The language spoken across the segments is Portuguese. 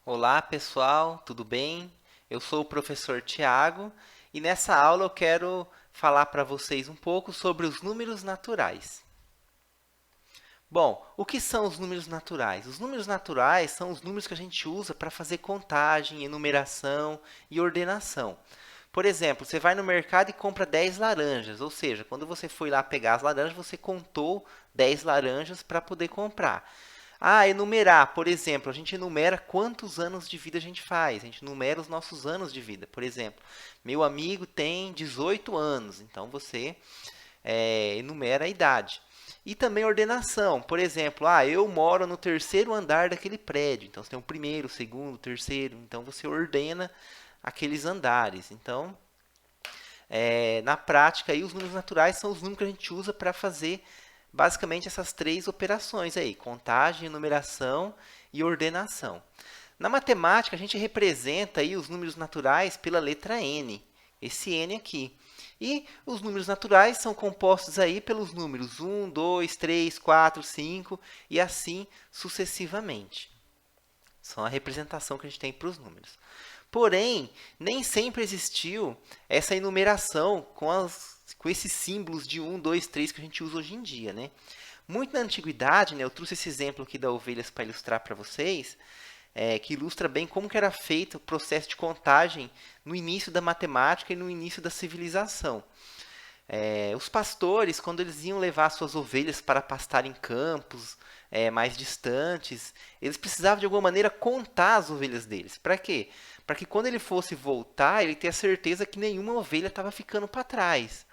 Olá, pessoal, tudo bem? Eu sou o professor Tiago e nessa aula eu quero falar para vocês um pouco sobre os números naturais. Bom, o que são os números naturais? Os números naturais são os números que a gente usa para fazer contagem, enumeração e ordenação. Por exemplo, você vai no mercado e compra 10 laranjas, ou seja, quando você foi lá pegar as laranjas, você contou 10 laranjas para poder comprar. Ah, enumerar, por exemplo, a gente enumera quantos anos de vida a gente faz, a gente enumera os nossos anos de vida. Por exemplo, meu amigo tem 18 anos, então você enumera a idade. E também ordenação, por exemplo, eu moro no terceiro andar daquele prédio, então você tem o primeiro, o segundo, o terceiro, então você ordena aqueles andares. Então, na prática, aí, os números naturais são os números que a gente usa para fazer basicamente essas três operações aí, contagem, numeração e ordenação. Na matemática, a gente representa aí os números naturais pela letra N, esse N aqui. E os números naturais são compostos aí pelos números 1, 2, 3, 4, 5 e assim sucessivamente. São a representação que a gente tem para os números. Porém, nem sempre existiu essa enumeração com esses símbolos de 1, 2, 3 que a gente usa hoje em dia, né? Muito na antiguidade, né, eu trouxe esse exemplo aqui da ovelhas para ilustrar para vocês, que ilustra bem como que era feito o processo de contagem no início da matemática e no início da civilização. Os pastores, quando eles iam levar suas ovelhas para pastar em campos mais distantes, eles precisavam de alguma maneira contar as ovelhas deles. Para quê? Para que quando ele fosse voltar, ele tenha certeza que nenhuma ovelha estava ficando para trás.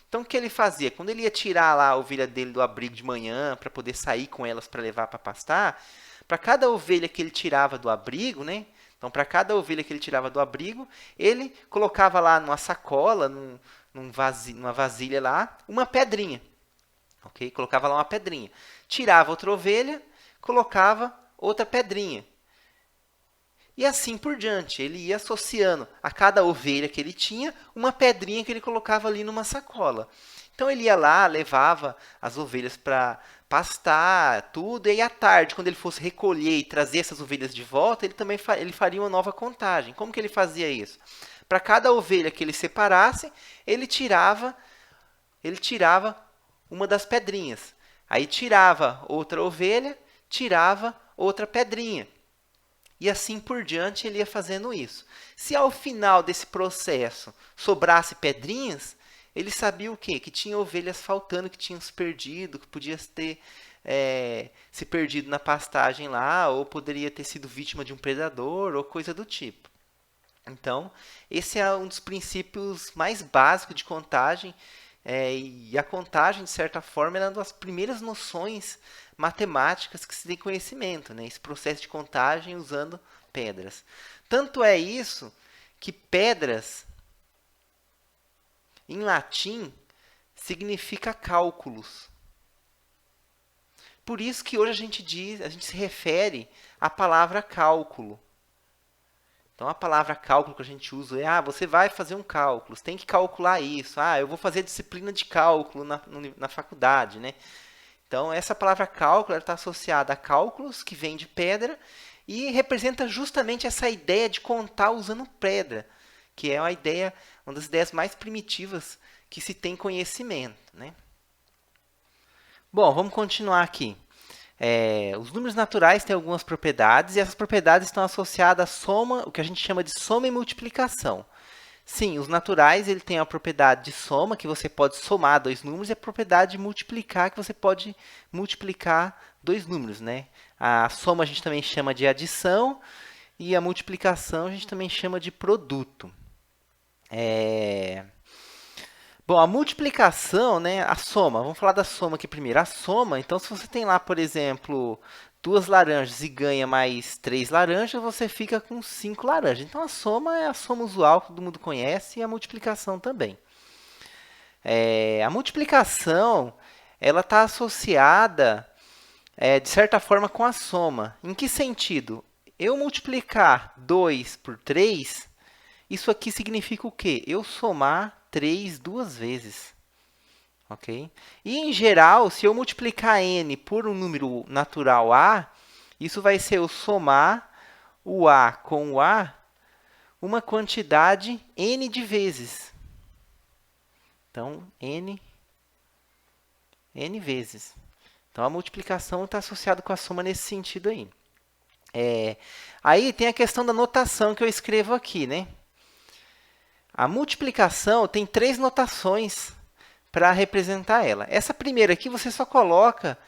Então, o que ele fazia? Quando ele ia tirar lá a ovelha dele do abrigo de manhã para poder sair com elas para levar para pastar, para cada ovelha que ele tirava do abrigo, né? Então, para cada ovelha que ele tirava do abrigo, ele colocava lá numa sacola, numa vasilha lá, uma pedrinha. Ok? Colocava lá uma pedrinha. Tirava outra ovelha, colocava outra pedrinha. E assim por diante. Ele ia associando a cada ovelha que ele tinha uma pedrinha que ele colocava ali numa sacola. Então ele ia lá, levava as ovelhas para pastar, tudo, e aí à tarde, quando ele fosse recolher e trazer essas ovelhas de volta, ele também ele faria uma nova contagem. Como que ele fazia isso? Para cada ovelha que ele separasse, ele tirava uma das pedrinhas. Aí tirava outra ovelha, tirava outra pedrinha. E assim por diante ele ia fazendo isso. Se ao final desse processo sobrasse pedrinhas, ele sabia o quê? Que tinha ovelhas faltando, que tinham se perdido, que podia ter se perdido na pastagem lá, ou poderia ter sido vítima de um predador, ou coisa do tipo. Então, esse é um dos princípios mais básicos de contagem, e a contagem, de certa forma, é uma das primeiras noções matemáticas que se tem conhecimento, né? Esse processo de contagem usando pedras. Tanto é isso que pedras, em latim, significa cálculos. Por isso que hoje a gente se refere à palavra cálculo. Então, a palavra cálculo que a gente usa você vai fazer um cálculo, você tem que calcular isso. Eu vou fazer disciplina de cálculo na faculdade, né? Então, essa palavra cálculo está associada a cálculos, que vem de pedra, e representa justamente essa ideia de contar usando pedra, que é uma das ideias mais primitivas que se tem conhecimento, né? Bom, vamos continuar aqui. Os números naturais têm algumas propriedades, e essas propriedades estão associadas à soma, o que a gente chama de soma e multiplicação. Sim, os naturais ele tem a propriedade de soma, que você pode somar dois números, e a propriedade de multiplicar, que você pode multiplicar dois números, né? A soma a gente também chama de adição, e a multiplicação a gente também chama de produto. Bom, a multiplicação, né, a soma, vamos falar da soma aqui primeiro. A soma, então, se você tem lá, por exemplo, duas laranjas e ganha mais três laranjas, você fica com cinco laranjas. Então, a soma é a soma usual que todo mundo conhece e a multiplicação também. A multiplicação, ela está associada, de certa forma, com a soma. Em que sentido? Eu multiplicar 2 por 3, isso aqui significa o quê? Eu somar 3 duas vezes. Ok? E, em geral, se eu multiplicar n por um número natural a, isso vai ser eu somar o A com o A uma quantidade n de vezes. Então, n vezes. Então, a multiplicação está associada com a soma nesse sentido aí. Aí tem a questão da notação que eu escrevo aqui, né? A multiplicação tem 3 notações para representar ela. Essa primeira aqui você só coloca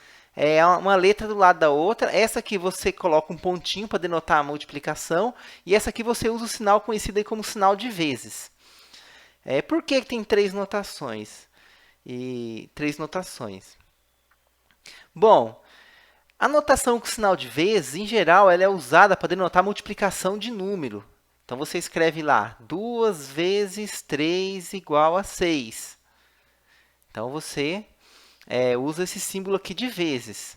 uma letra do lado da outra. Essa aqui você coloca um pontinho para denotar a multiplicação. E essa aqui você usa o sinal conhecido aí como sinal de vezes. Por que tem 3 notações? Bom, a notação com sinal de vezes, em geral, ela é usada para denotar a multiplicação de número. Então, você escreve lá, 2 vezes 3 igual a 6. Então, você usa esse símbolo aqui de vezes.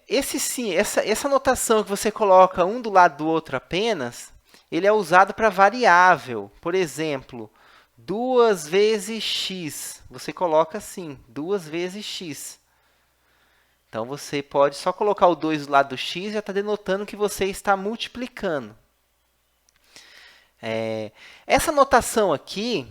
Essa notação que você coloca um do lado do outro apenas, ele é usado para variável. Por exemplo, 2 vezes x. Você coloca assim, 2 vezes x. Então, você pode só colocar o 2 do lado do x e já está denotando que você está multiplicando. Essa notação aqui,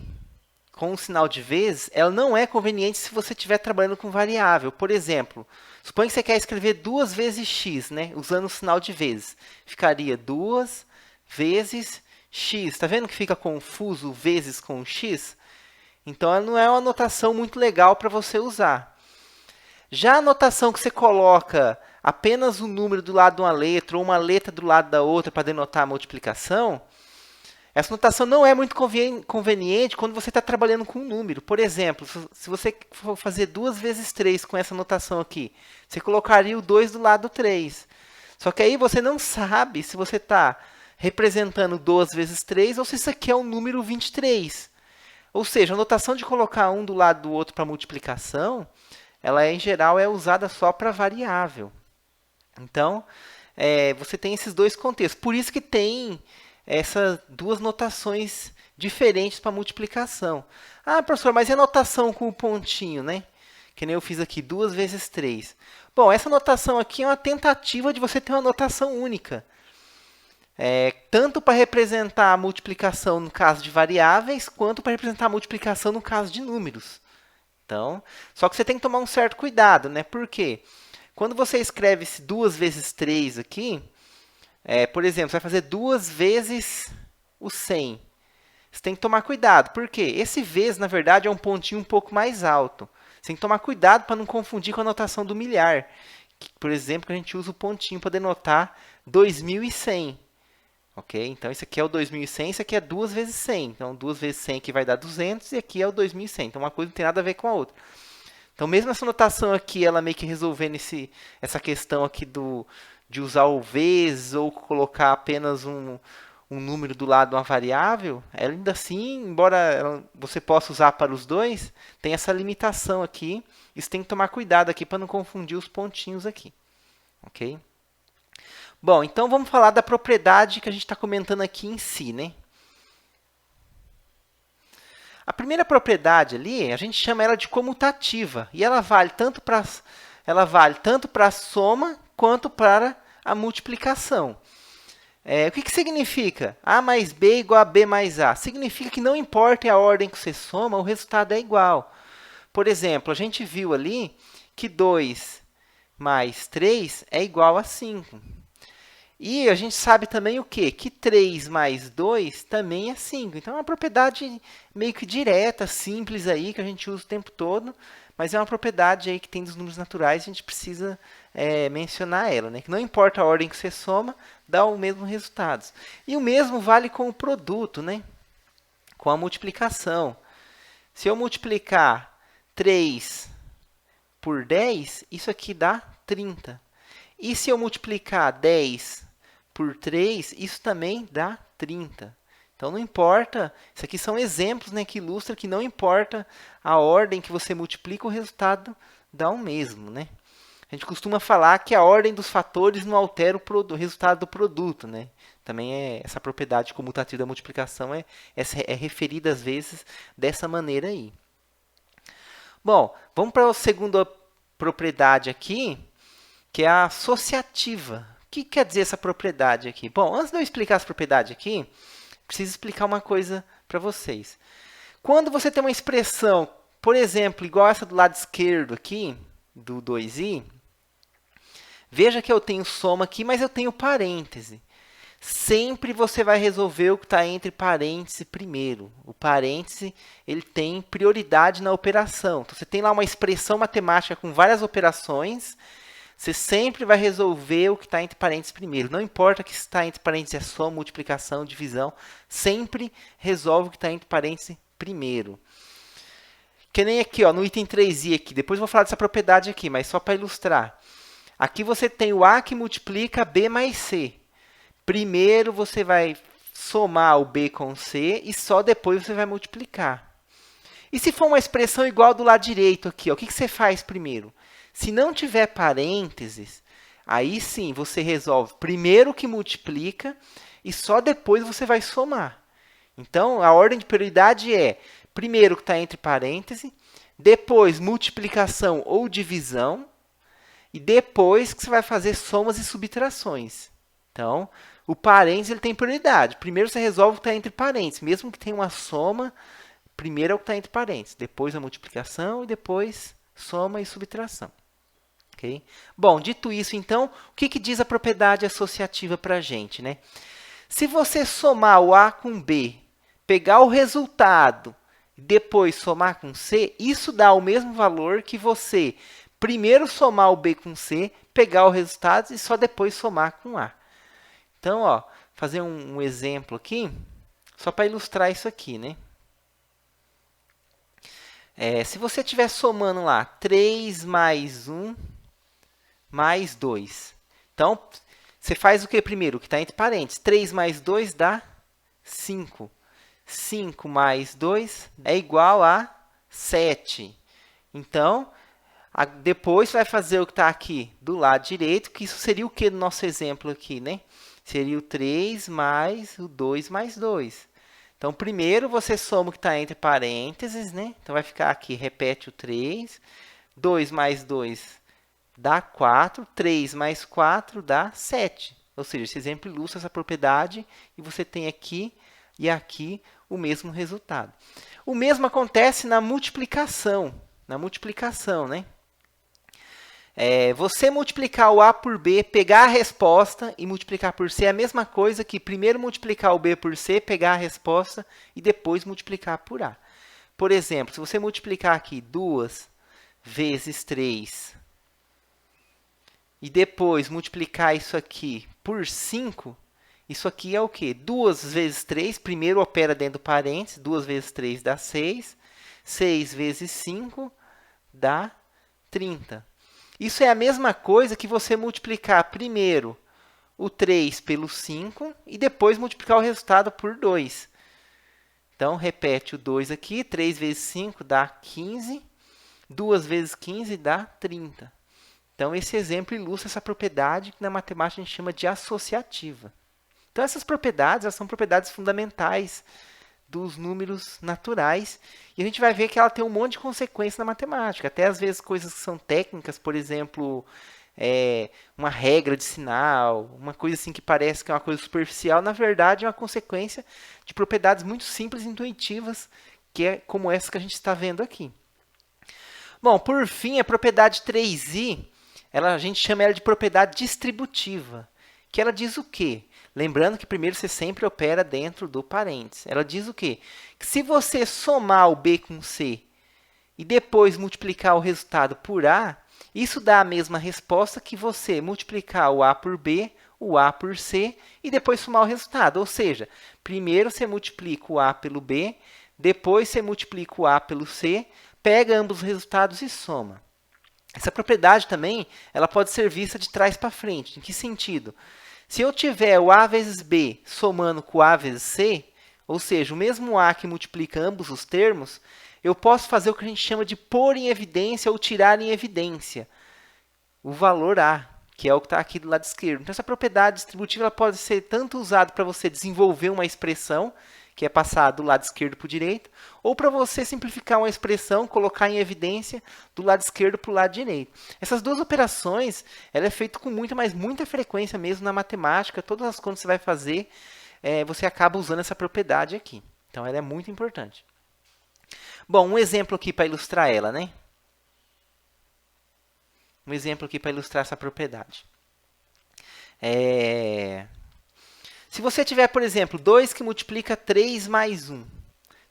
com o sinal de vezes, ela não é conveniente se você estiver trabalhando com variável. Por exemplo, suponha que você quer escrever 2 vezes x, né, usando o sinal de vezes. Ficaria 2 vezes x. Está vendo que fica confuso vezes com x? Então, ela não é uma notação muito legal para você usar. Já a notação que você coloca apenas o número do lado de uma letra ou uma letra do lado da outra para denotar a multiplicação, essa notação não é muito conveniente quando você está trabalhando com um número. Por exemplo, se você for fazer 2 vezes 3 com essa notação aqui, você colocaria o 2 do lado do 3. Só que aí você não sabe se você está representando 2 vezes 3 ou se isso aqui é o número 23. Ou seja, a notação de colocar um do lado do outro para multiplicação, ela em geral é usada só para variável. Então, você tem esses dois contextos. Por isso que tem essas duas notações diferentes para multiplicação. Ah, professor, mas e a notação com o pontinho, né? Que nem eu fiz aqui, 2 vezes 3. Bom, essa notação aqui é uma tentativa de você ter uma notação única. Tanto para representar a multiplicação no caso de variáveis, quanto para representar a multiplicação no caso de números. Então, só que você tem que tomar um certo cuidado, né? Por quê? Quando você escreve esse 2 vezes 3 aqui, por exemplo, você vai fazer 2 vezes o 100. Você tem que tomar cuidado. Por quê? Esse vezes, na verdade, é um pontinho um pouco mais alto. Você tem que tomar cuidado para não confundir com a notação do milhar. Por exemplo, que a gente usa o pontinho para denotar 2100. Ok? Então, isso aqui é o 2100, isso aqui é 2 vezes 100. Então, 2 vezes 100 aqui vai dar 200 e aqui é o 2100. Então, uma coisa não tem nada a ver com a outra. Então, mesmo essa notação aqui, ela meio que resolvendo essa questão aqui de usar o vezes ou colocar apenas um número do lado de uma variável, ela ainda assim, embora você possa usar para os dois, tem essa limitação aqui. Isso tem que tomar cuidado aqui para não confundir os pontinhos aqui. Ok? Bom, então vamos falar da propriedade que a gente está comentando aqui em si, né? A primeira propriedade ali, a gente chama ela de comutativa, e ela vale tanto para a soma quanto para a multiplicação. O que significa? A mais B igual a B mais A. Significa que não importa a ordem que você soma, o resultado é igual. Por exemplo, a gente viu ali que 2 mais 3 é igual a 5. E a gente sabe também o quê? Que 3 mais 2 também é 5. Então, é uma propriedade meio que direta, simples aí, que a gente usa o tempo todo, mas é uma propriedade aí que tem dos números naturais, a gente precisa mencionar ela, né? Que não importa a ordem que você soma, dá o mesmo resultado. E o mesmo vale com o produto, né? Com a multiplicação. Se eu multiplicar 3 por 10, isso aqui dá 30. E se eu multiplicar 10 por 3, isso também dá 30. Então, não importa, isso aqui são exemplos, né, que ilustram que não importa a ordem que você multiplica, o resultado dá o mesmo, né? A gente costuma falar que a ordem dos fatores não altera o resultado do produto, né? Também essa propriedade comutativa da multiplicação é referida, às vezes, dessa maneira aí. Bom, vamos para a segunda propriedade aqui, que é a associativa. que quer dizer essa propriedade aqui? Bom, antes de eu explicar essa propriedade aqui, preciso explicar uma coisa para vocês. Quando você tem uma expressão, por exemplo, igual essa do lado esquerdo aqui, do 2i, veja que eu tenho soma aqui, mas eu tenho parêntese. Sempre você vai resolver o que está entre parênteses primeiro. O parêntese ele tem prioridade na operação. Então, você tem lá uma expressão matemática com várias operações, você sempre vai resolver o que está entre parênteses primeiro. Não importa que se está entre parênteses é soma, multiplicação, divisão, sempre resolve o que está entre parênteses primeiro. Que nem aqui, ó, no item 3i aqui. Depois eu vou falar dessa propriedade aqui, mas só para ilustrar. Aqui você tem o A que multiplica B mais C. Primeiro você vai somar o B com o C e só depois você vai multiplicar. E se for uma expressão igual do lado direito aqui, ó, o que você faz primeiro? Se não tiver parênteses, aí sim você resolve primeiro o que multiplica e só depois você vai somar. Então, a ordem de prioridade é primeiro o que está entre parênteses, depois multiplicação ou divisão, e depois que você vai fazer somas e subtrações. Então, o parênteses ele tem prioridade. Primeiro você resolve o que está entre parênteses. Mesmo que tenha uma soma, primeiro é o que está entre parênteses. Depois a multiplicação e depois soma e subtração. Okay? Bom, dito isso, então, o que diz a propriedade associativa para a gente? Né? Se você somar o A com B, pegar o resultado e depois somar com C, isso dá o mesmo valor que você primeiro somar o B com C, pegar o resultado e só depois somar com A. Então, ó, fazer um exemplo aqui, só para ilustrar isso aqui, né? Se você estiver somando lá 3 mais 1 mais 2. Então, você faz o que primeiro? O que está entre parênteses. 3 mais 2 dá 5. 5 mais 2 é igual a 7. Então, depois vai fazer o que está aqui do lado direito, que isso seria o que no nosso exemplo aqui, né? Seria o 3 mais o 2 mais 2. Então, primeiro você soma o que está entre parênteses, né? Então, vai ficar aqui, repete o 3. 2 mais 2 dá 4. 3 mais 4 dá 7. Ou seja, esse exemplo ilustra essa propriedade e você tem aqui e aqui o mesmo resultado. O mesmo acontece na multiplicação. Na multiplicação, né? Você multiplicar o A por B, pegar a resposta e multiplicar por C é a mesma coisa que primeiro multiplicar o B por C, pegar a resposta e depois multiplicar por A. Por exemplo, se você multiplicar aqui 2 vezes 3 e depois multiplicar isso aqui por 5, isso aqui é o quê? 2 vezes 3, primeiro opera dentro do parênteses, 2 vezes 3 dá 6, 6 vezes 5 dá 30. Isso é a mesma coisa que você multiplicar primeiro o 3 pelo 5 e depois multiplicar o resultado por 2. Então, repete o 2 aqui. 3 vezes 5 dá 15. 2 vezes 15 dá 30. Então, esse exemplo ilustra essa propriedade que na matemática a gente chama de associativa. Então, essas propriedades elas são propriedades fundamentais dos números naturais. E a gente vai ver que ela tem um monte de consequências na matemática. Até, às vezes, coisas que são técnicas, por exemplo, uma regra de sinal, uma coisa assim que parece que é uma coisa superficial, na verdade, é uma consequência de propriedades muito simples e intuitivas, que é como essa que a gente está vendo aqui. Bom, por fim, a propriedade 3i, a gente chama ela de propriedade distributiva, que ela diz o quê? Lembrando que primeiro você sempre opera dentro do parênteses. Ela diz o quê? Que se você somar o B com C e depois multiplicar o resultado por A, isso dá a mesma resposta que você multiplicar o A por B, o A por C e depois somar o resultado. Ou seja, primeiro você multiplica o A pelo B, depois você multiplica o A pelo C, pega ambos os resultados e soma. Essa propriedade também ela pode ser vista de trás para frente. Em que sentido? Se eu tiver o A vezes B somando com o A vezes C, ou seja, o mesmo A que multiplica ambos os termos, eu posso fazer o que a gente chama de pôr em evidência ou tirar em evidência o valor A, que é o que está aqui do lado esquerdo. Então, essa propriedade distributiva ela pode ser tanto usada para você desenvolver uma expressão, que é passar do lado esquerdo para o direito, ou para você simplificar uma expressão, colocar em evidência do lado esquerdo para o lado direito. Essas duas operações, ela é feita com muita, mas muita frequência mesmo na matemática. Todas as contas que você vai fazer, você acaba usando essa propriedade aqui. Então, ela é muito importante. Bom, um exemplo aqui para ilustrar ela, né? Um exemplo aqui para ilustrar essa propriedade. Se você tiver, por exemplo, 2 que multiplica 3 mais 1.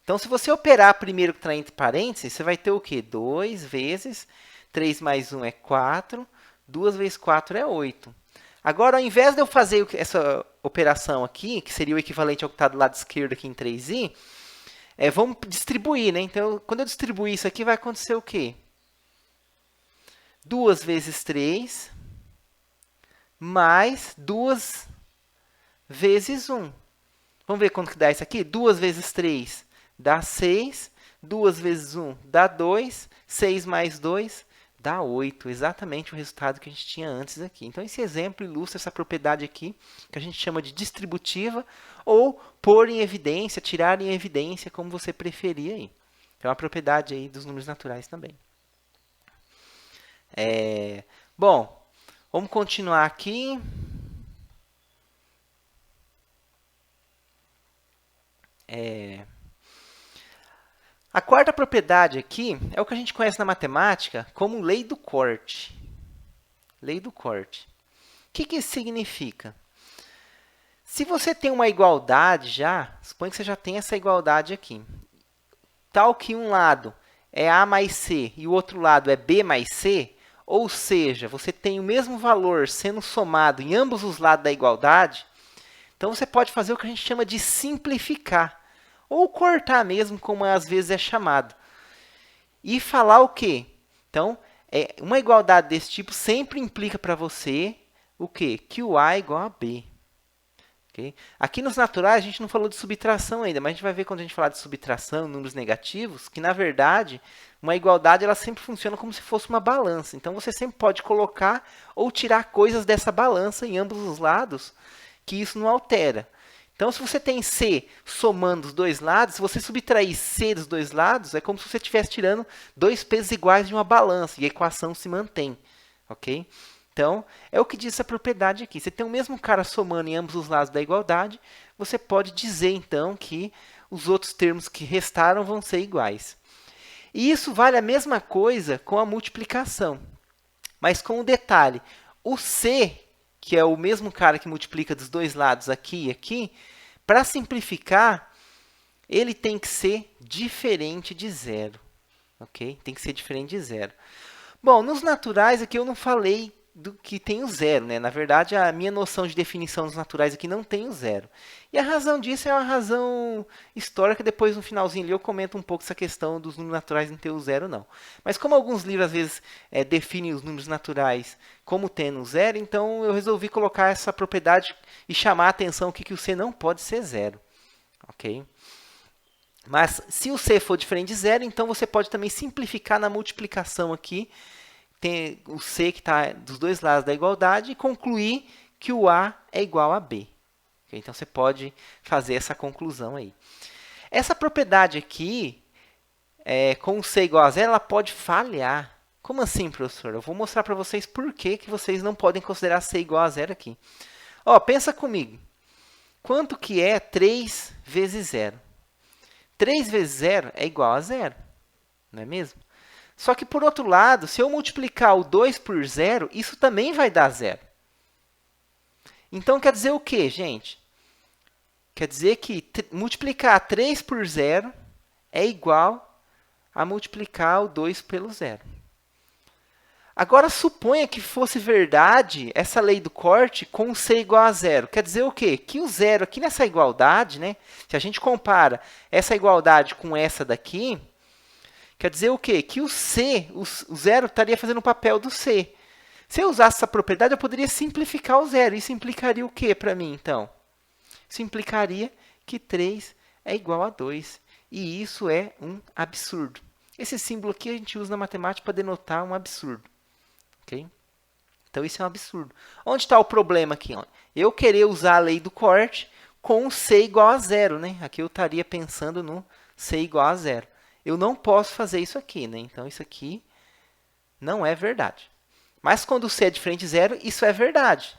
Então, se você operar primeiro que está entre parênteses, você vai ter o quê? 2 vezes 3 mais 1 é 4. 2 vezes 4 é 8. Agora, ao invés de eu fazer essa operação aqui, que seria o equivalente ao que está do lado esquerdo aqui em 3i, vamos distribuir, né? Então, quando eu distribuir isso aqui, vai acontecer o quê? 2 vezes 3 mais 2 vezes 1. Vamos ver quanto que dá isso aqui? 2 vezes 3 dá 6. 2 vezes 1 dá 2. 6 mais 2 dá 8. Exatamente o resultado que a gente tinha antes aqui. Então, esse exemplo ilustra essa propriedade aqui, que a gente chama de distributiva, ou pôr em evidência, tirar em evidência, como você preferir aí. É uma propriedade aí dos números naturais também. Bom, vamos continuar aqui. A quarta propriedade aqui é o que a gente conhece na matemática como lei do corte. Lei do corte. O que isso significa? Se você tem uma igualdade já, suponha que você já tem essa igualdade aqui. Tal que um lado é A mais C e o outro lado é B mais C, ou seja, você tem o mesmo valor sendo somado em ambos os lados da igualdade, então você pode fazer o que a gente chama de simplificar, ou cortar mesmo, como às vezes é chamado. E falar o quê? Então, uma igualdade desse tipo sempre implica para você o quê? Que o A é igual a B. Okay? Aqui nos naturais, a gente não falou de subtração ainda, mas a gente vai ver quando a gente falar de subtração, números negativos, que, na verdade, uma igualdade ela sempre funciona como se fosse uma balança. Então, você sempre pode colocar ou tirar coisas dessa balança em ambos os lados, que isso não altera. Então, se você tem C somando os dois lados, se você subtrair C dos dois lados, é como se você estivesse tirando dois pesos iguais de uma balança, e a equação se mantém. Ok? Então, é o que diz essa propriedade aqui. Você tem o mesmo cara somando em ambos os lados da igualdade, você pode dizer, então, que os outros termos que restaram vão ser iguais. E isso vale a mesma coisa com a multiplicação. Mas com um detalhe, o C, que é o mesmo cara que multiplica dos dois lados aqui e aqui, para simplificar, ele tem que ser diferente de zero. Ok? Tem que ser diferente de zero. Bom, nos naturais aqui eu não falei do que tem o zero, né? Na verdade, a minha noção de definição dos naturais aqui não tem o zero. E a razão disso é uma razão histórica. Depois, no finalzinho ali, eu comento um pouco essa questão dos números naturais não ter o zero, não. Mas como alguns livros, às vezes, definem os números naturais como tendo o zero, então eu resolvi colocar essa propriedade e chamar a atenção que o C não pode ser zero. Ok? Mas, se o C for diferente de zero, então você pode também simplificar na multiplicação aqui, tem o C que está dos dois lados da igualdade e concluir que o A é igual a B. Okay? Então, você pode fazer essa conclusão aí. Essa propriedade aqui, com o C igual a zero, ela pode falhar. Como assim, professor? Eu vou mostrar para vocês por que vocês não podem considerar C igual a zero aqui. Ó, pensa comigo. Quanto que é 3 vezes 0? 3 vezes 0 é igual a 0, não é mesmo? Só que, por outro lado, se eu multiplicar o 2 por 0, isso também vai dar 0. Então, quer dizer o quê, gente? Quer dizer que multiplicar 3 por 0 é igual a multiplicar o 2 pelo 0. Agora, suponha que fosse verdade essa lei do corte com C igual a 0. Quer dizer o quê? Que o 0 aqui nessa igualdade, né? Se a gente compara essa igualdade com essa daqui, quer dizer o quê? Que o C, o zero, estaria fazendo o papel do C. Se eu usasse essa propriedade, eu poderia simplificar o zero. Isso implicaria o quê para mim, então? Isso implicaria que 3 é igual a 2. E isso é um absurdo. Esse símbolo aqui a gente usa na matemática para denotar um absurdo. Okay? Então, isso é um absurdo. Onde está o problema aqui? Eu querer usar a lei do corte com C igual a zero, né? Aqui eu estaria pensando no C igual a zero. Eu não posso fazer isso aqui, né? Então, isso aqui não é verdade. Mas quando C é diferente de zero, isso é verdade.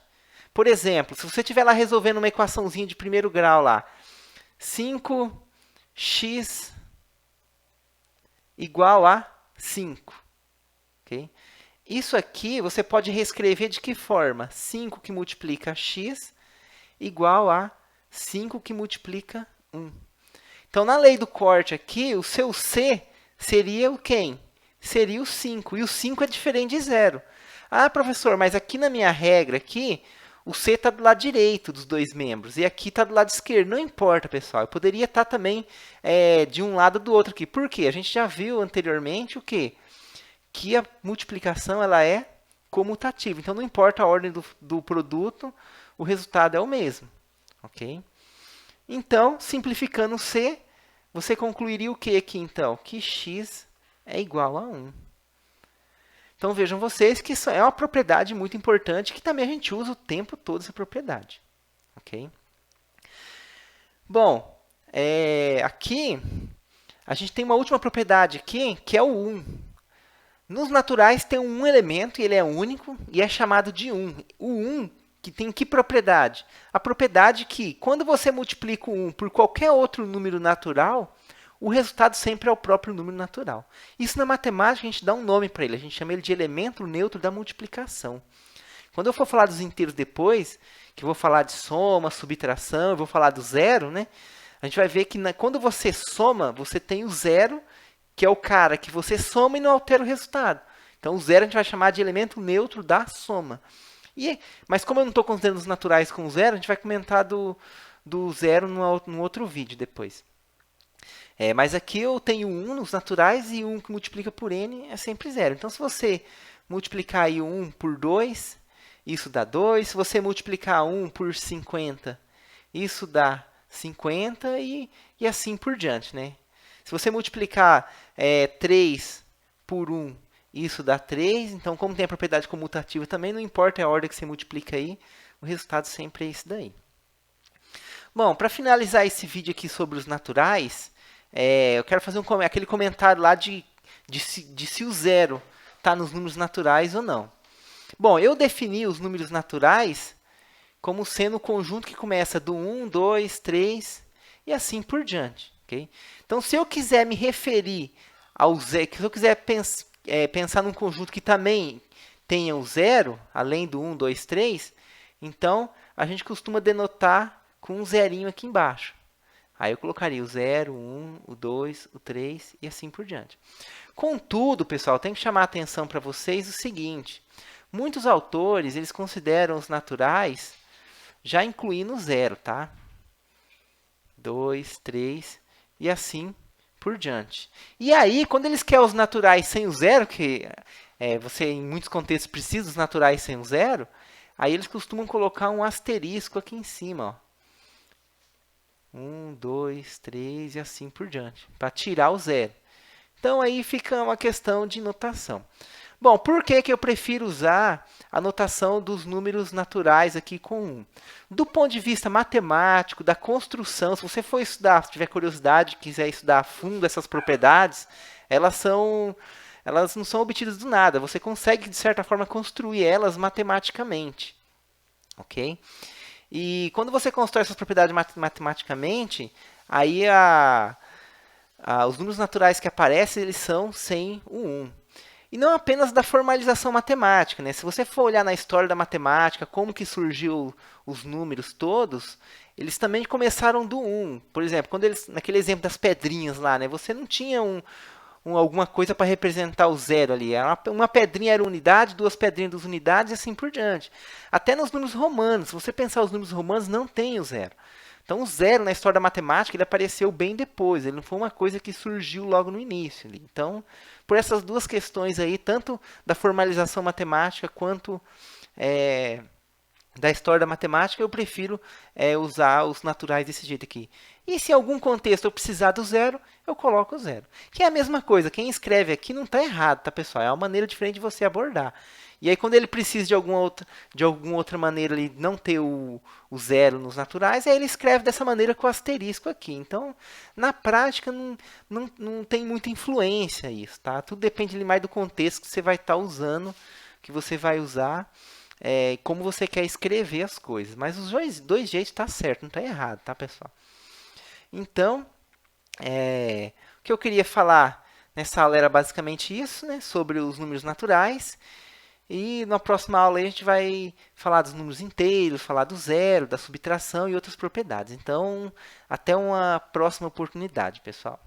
Por exemplo, se você estiver lá resolvendo uma equaçãozinha de primeiro grau lá, 5x igual a 5. Okay? Isso aqui você pode reescrever de que forma? 5 que multiplica x igual a 5 que multiplica 1. Então, na lei do corte aqui, o seu C seria o quem? Seria o 5. E o 5 é diferente de zero. Ah, professor, mas aqui na minha regra, aqui, o C está do lado direito dos dois membros. E aqui está do lado esquerdo. Não importa, pessoal. Eu poderia estar também de um lado ou do outro aqui. Por quê? A gente já viu anteriormente o quê? Que a multiplicação ela é comutativa. Então, não importa a ordem do produto, o resultado é o mesmo. Ok? Então, simplificando C, você concluiria o que aqui, então? Que x é igual a 1. Então, vejam vocês que isso é uma propriedade muito importante que também a gente usa o tempo todo essa propriedade. Ok? Bom, aqui a gente tem uma última propriedade aqui, que é o 1. Nos naturais tem um elemento, e ele é único, e é chamado de 1. O 1 que tem que propriedade? A propriedade que, quando você multiplica o 1 por qualquer outro número natural, o resultado sempre é o próprio número natural. Isso na matemática a gente dá um nome para ele, a gente chama ele de elemento neutro da multiplicação. Quando eu for falar dos inteiros depois, que eu vou falar de soma, subtração, eu vou falar do zero, né? A gente vai ver que quando você soma, você tem o zero, que é o cara que você soma e não altera o resultado. Então, o zero a gente vai chamar de elemento neutro da soma. Mas como eu não estou considerando os naturais com zero, a gente vai comentar do zero no outro vídeo depois. Mas aqui eu tenho 1 nos naturais e 1 que multiplica por n é sempre zero. Então, se você multiplicar aí 1 por 2, isso dá 2. Se você multiplicar 1 por 50, isso dá 50 e assim por diante, né? Se você multiplicar 3 por 1, isso dá 3. Então, como tem a propriedade comutativa também, não importa a ordem que você multiplica aí, o resultado sempre é esse daí. Bom, para finalizar esse vídeo aqui sobre os naturais, eu quero fazer aquele comentário lá de se o zero está nos números naturais ou não. Bom, eu defini os números naturais como sendo o conjunto que começa do 1, 2, 3 e assim por diante. Okay? Então, se eu quiser me referir ao zero, se eu quiser pensar num conjunto que também tenha o zero, além do 1, 2, 3, então a gente costuma denotar com um zerinho aqui embaixo. Aí eu colocaria o 0, o 1, o 2, o 3 e assim por diante. Contudo, pessoal, tenho que chamar a atenção para vocês o seguinte. Muitos autores, eles consideram os naturais já incluindo o zero, tá? 2, 3 e assim por diante. E aí, quando eles querem os naturais sem o zero, que você em muitos contextos precisa dos naturais sem o zero, aí eles costumam colocar um asterisco aqui em cima, ó. 1, 2, 3 e assim por diante, para tirar o zero. Então, aí fica uma questão de notação. Bom, por que eu prefiro usar a notação dos números naturais aqui com 1? Do ponto de vista matemático, da construção, se você for estudar, se tiver curiosidade, quiser estudar a fundo essas propriedades, elas não são obtidas do nada. Você consegue, de certa forma, construir elas matematicamente. Ok? E quando você constrói essas propriedades matematicamente, aí os números naturais que aparecem, eles são sem o 1. E não apenas da formalização matemática, né? Se você for olhar na história da matemática, como que surgiu os números todos, eles também começaram do 1. Por exemplo, naquele exemplo das pedrinhas lá, né? Você não tinha alguma coisa para representar o zero ali. Uma pedrinha era unidade, duas pedrinhas duas unidades e assim por diante. Até nos números romanos, se você pensar os números romanos, não tem o zero. Então, o zero na história da matemática ele apareceu bem depois. Ele não foi uma coisa que surgiu logo no início. Então, por essas duas questões aí, tanto da formalização matemática quanto da história da matemática, eu prefiro usar os naturais desse jeito aqui. E se em algum contexto eu precisar do zero, eu coloco o zero. Que é a mesma coisa, quem escreve aqui não está errado, tá, pessoal? É uma maneira diferente de você abordar. E aí, quando ele precisa de alguma outra maneira ele não ter o zero nos naturais, aí ele escreve dessa maneira com o asterisco aqui. Então, na prática, não tem muita influência isso, tá? Tudo depende ali mais do contexto que você vai estar usando, que você vai usar, como você quer escrever as coisas. Mas os dois jeitos tá certo, não está errado, tá, pessoal? Então, o que eu queria falar nessa aula era basicamente isso, né, sobre os números naturais. E na próxima aula a gente vai falar dos números inteiros, falar do zero, da subtração e outras propriedades. Então, até uma próxima oportunidade, pessoal.